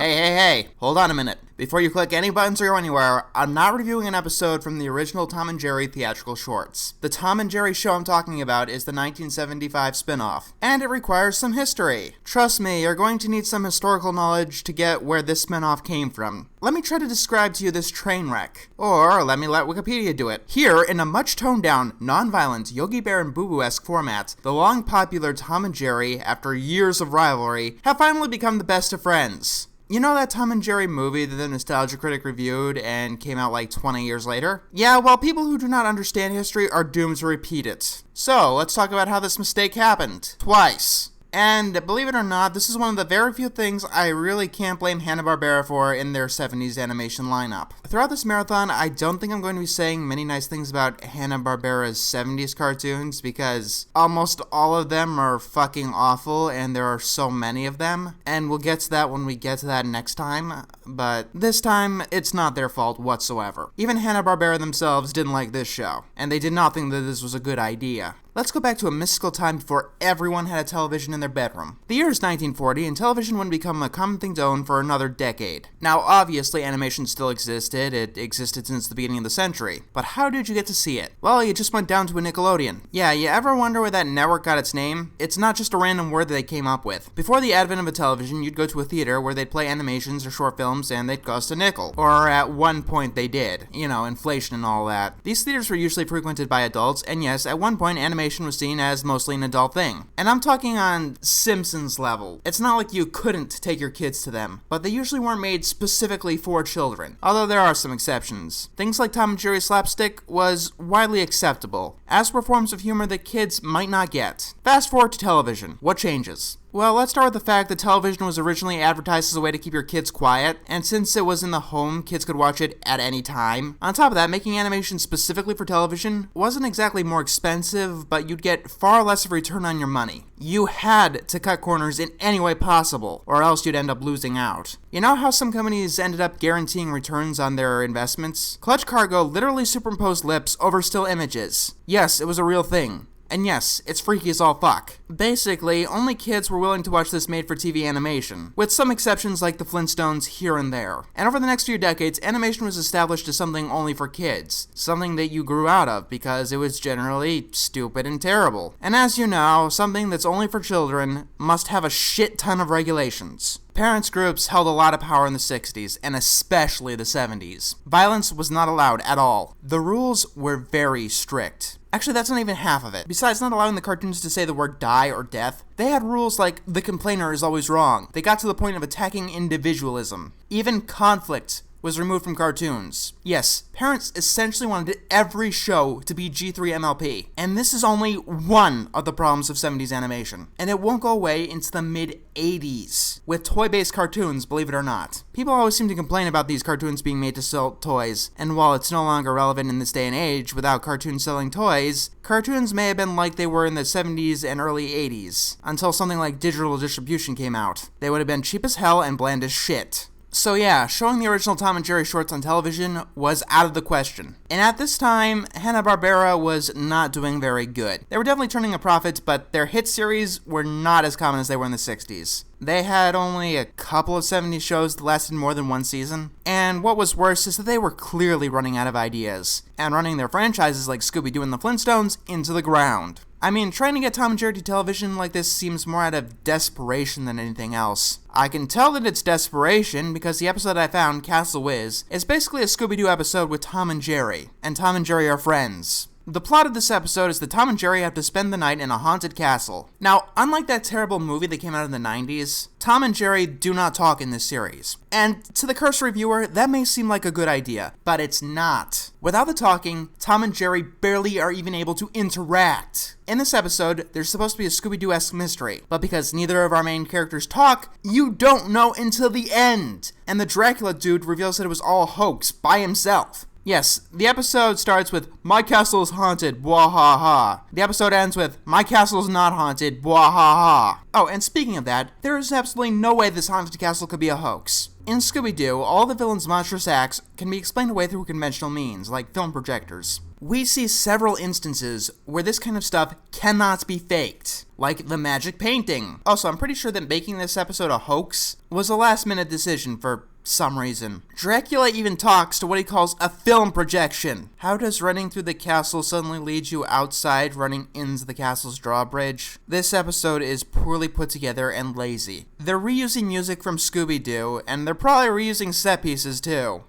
Hey, hold on a minute. Before you click any buttons or go anywhere, I'm not reviewing an episode from the original Tom and Jerry theatrical shorts. The Tom and Jerry show I'm talking about is the 1975 spin-off, and it requires some history. Trust me, you're going to need some historical knowledge to get where this spin-off came from. Let me try to describe to you this train wreck. Or let Wikipedia do it. Here, in a much toned-down, non-violent, Yogi Bear and Boo Boo-esque format, the long popular Tom and Jerry, after years of rivalry, have finally become the best of friends. You know that Tom and Jerry movie that the Nostalgia Critic reviewed and came out like 20 years later? Yeah, well, people who do not understand history are doomed to repeat it. So, let's talk about how this mistake happened. Twice. And believe it or not, this is one of the very few things I really can't blame Hanna-Barbera for in their 70s animation lineup. Throughout this marathon, I don't think I'm going to be saying many nice things about Hanna-Barbera's 70s cartoons because almost all of them are fucking awful and there are so many of them. And we'll get to that when we get to that next time, but this time, it's not their fault whatsoever. Even Hanna-Barbera themselves didn't like this show, and they did not think that this was a good idea. Let's go back to a mystical time before everyone had a television in their bedroom. The year is 1940, and television wouldn't become a common thing to own for another decade. Now, obviously, animation still existed. It existed since the beginning of the century. But how did you get to see it? Well, you just went down to a Nickelodeon. Yeah, you ever wonder where that network got its name? It's not just a random word that they came up with. Before the advent of a television, you'd go to a theater where they'd play animations or short films, and they'd cost a nickel. Or at one point they did. You know, inflation and all that. These theaters were usually frequented by adults, and yes, at one point animation was seen as mostly an adult thing. And I'm talking on Simpsons level. It's not like you couldn't take your kids to them, but they usually weren't made specifically for children, although there are some exceptions. Things like Tom and Jerry slapstick was widely acceptable, as were forms of humor that kids might not get. Fast forward to television. What changes? Well, let's start with the fact that television was originally advertised as a way to keep your kids quiet, and since it was in the home, kids could watch it at any time. On top of that, making animation specifically for television wasn't exactly more expensive, but you'd get far less of a return on your money. You had to cut corners in any way possible, or else you'd end up losing out. You know how some companies ended up guaranteeing returns on their investments? Clutch Cargo literally superimposed lips over still images. Yes, it was a real thing. And yes, it's freaky as all fuck. Basically, only kids were willing to watch this made-for-TV animation, with some exceptions like the Flintstones here and there. And over the next few decades, animation was established as something only for kids, something that you grew out of because it was generally stupid and terrible. And as you know, something that's only for children must have a shit ton of regulations. Parents groups held a lot of power in the 60s, and especially the 70s. Violence was not allowed at all. The rules were very strict. Actually, that's not even half of it. Besides not allowing the cartoons to say the word die or death, they had rules like the complainer is always wrong. They got to the point of attacking individualism. Even conflict was removed from cartoons. Yes, parents essentially wanted every show to be G3 MLP. And this is only one of the problems of 70s animation. And it won't go away into the mid-80s, with toy-based cartoons, believe it or not. People always seem to complain about these cartoons being made to sell toys, and while it's no longer relevant in this day and age without cartoons selling toys, cartoons may have been like they were in the 70s and early 80s, until something like digital distribution came out. They would have been cheap as hell and bland as shit. So yeah, showing the original Tom and Jerry shorts on television was out of the question. And at this time, Hanna-Barbera was not doing very good. They were definitely turning a profit, but their hit series were not as common as they were in the 60s. They had only a couple of 70s shows that lasted more than one season. And what was worse is that they were clearly running out of ideas, and running their franchises like Scooby-Doo and the Flintstones into the ground. I mean, trying to get Tom and Jerry to television like this seems more out of desperation than anything else. I can tell that it's desperation because the episode I found, Castle Whiz, is basically a Scooby-Doo episode with Tom and Jerry, and Tom and Jerry are friends. The plot of this episode is that Tom and Jerry have to spend the night in a haunted castle. Now, unlike that terrible movie that came out in the 90s, Tom and Jerry do not talk in this series. And to the cursory viewer, that may seem like a good idea, but it's not. Without the talking, Tom and Jerry barely are even able to interact. In this episode, there's supposed to be a Scooby-Doo-esque mystery, but because neither of our main characters talk, you don't know until the end. And the Dracula dude reveals that it was all a hoax by himself. Yes, the episode starts with, "My castle is haunted, bwah ha ha." The episode ends with, "My castle is not haunted, bwah ha ha." Oh, and speaking of that, there is absolutely no way this haunted castle could be a hoax. In Scooby-Doo, all the villains' monstrous acts can be explained away through conventional means, like film projectors. we see several instances where this kind of stuff cannot be faked, like the magic painting. Also, I'm pretty sure that making this episode a hoax was a last-minute decision for some reason. Dracula even talks to what he calls a film projection. How does running through the castle suddenly lead you outside running into the castle's drawbridge? This episode is poorly put together and lazy. They're reusing music from Scooby-Doo, and they're probably reusing set pieces too.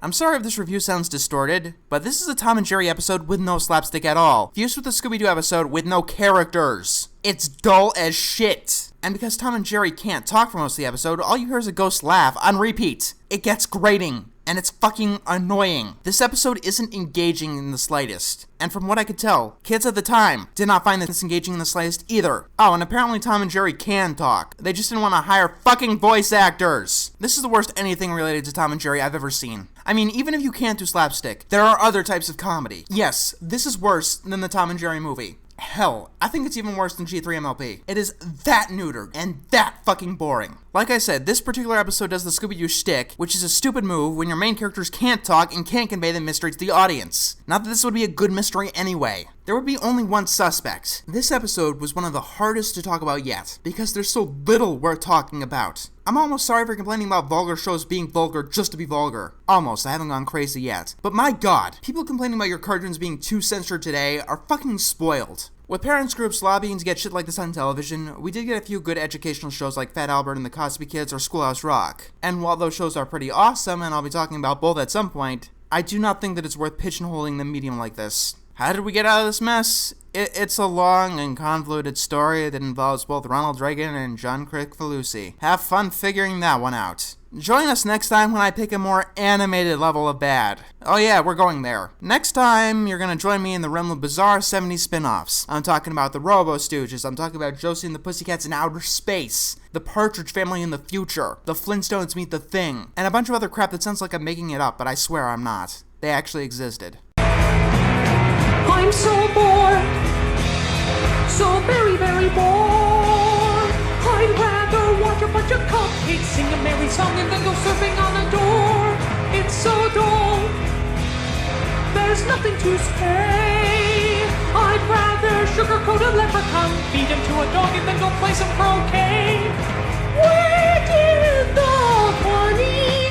I'm sorry if this review sounds distorted, but this is a Tom and Jerry episode with no slapstick at all, fused with a Scooby-Doo episode with no characters. It's dull as shit. And because Tom and Jerry can't talk for most of the episode, all you hear is a ghost laugh on repeat. It gets grating, and it's fucking annoying. This episode isn't engaging in the slightest. And from what I could tell, kids at the time did not find this engaging in the slightest either. Oh, and apparently Tom and Jerry can talk. They just didn't want to hire fucking voice actors. This is the worst anything related to Tom and Jerry I've ever seen. I mean, even if you can't do slapstick, there are other types of comedy. Yes, this is worse than the Tom and Jerry movie. Hell, I think it's even worse than G3MLP. It is that neutered and that fucking boring. Like I said, this particular episode does the Scooby-Doo shtick, which is a stupid move when your main characters can't talk and can't convey the mystery to the audience. Not that this would be a good mystery anyway. There would be only one suspect. This episode was one of the hardest to talk about yet, because there's so little worth talking about. I'm almost sorry for complaining about vulgar shows being vulgar just to be vulgar. Almost, I haven't gone crazy yet. But my god, people complaining about your cartoons being too censored today are fucking spoiled. With parents groups lobbying to get shit like this on television, we did get a few good educational shows like Fat Albert and the Cosby Kids or Schoolhouse Rock. And while those shows are pretty awesome, and I'll be talking about both at some point, I do not think that it's worth pigeonholing the medium like this. How did we get out of this mess? It's a long and convoluted story that involves both Ronald Reagan and John Kricfalusi. Have fun figuring that one out. Join us next time when I pick a more animated level of bad. Oh yeah, we're going there. Next time, you're gonna join me in the realm of bizarre 70s spin-offs. I'm talking about the Robo Stooges, I'm talking about Josie and the Pussycats in outer space, the Partridge Family in the future, the Flintstones meet the Thing, and a bunch of other crap that sounds like I'm making it up, but I swear I'm not. They actually existed. I'm so bored, so very, very bored. I'd rather watch a bunch of cupcakes sing a merry song and then go surfing on a door. It's so dull, there's nothing to say. I'd rather sugarcoat a leprechaun, feed him to a dog and then go play some croquet. Where did the funny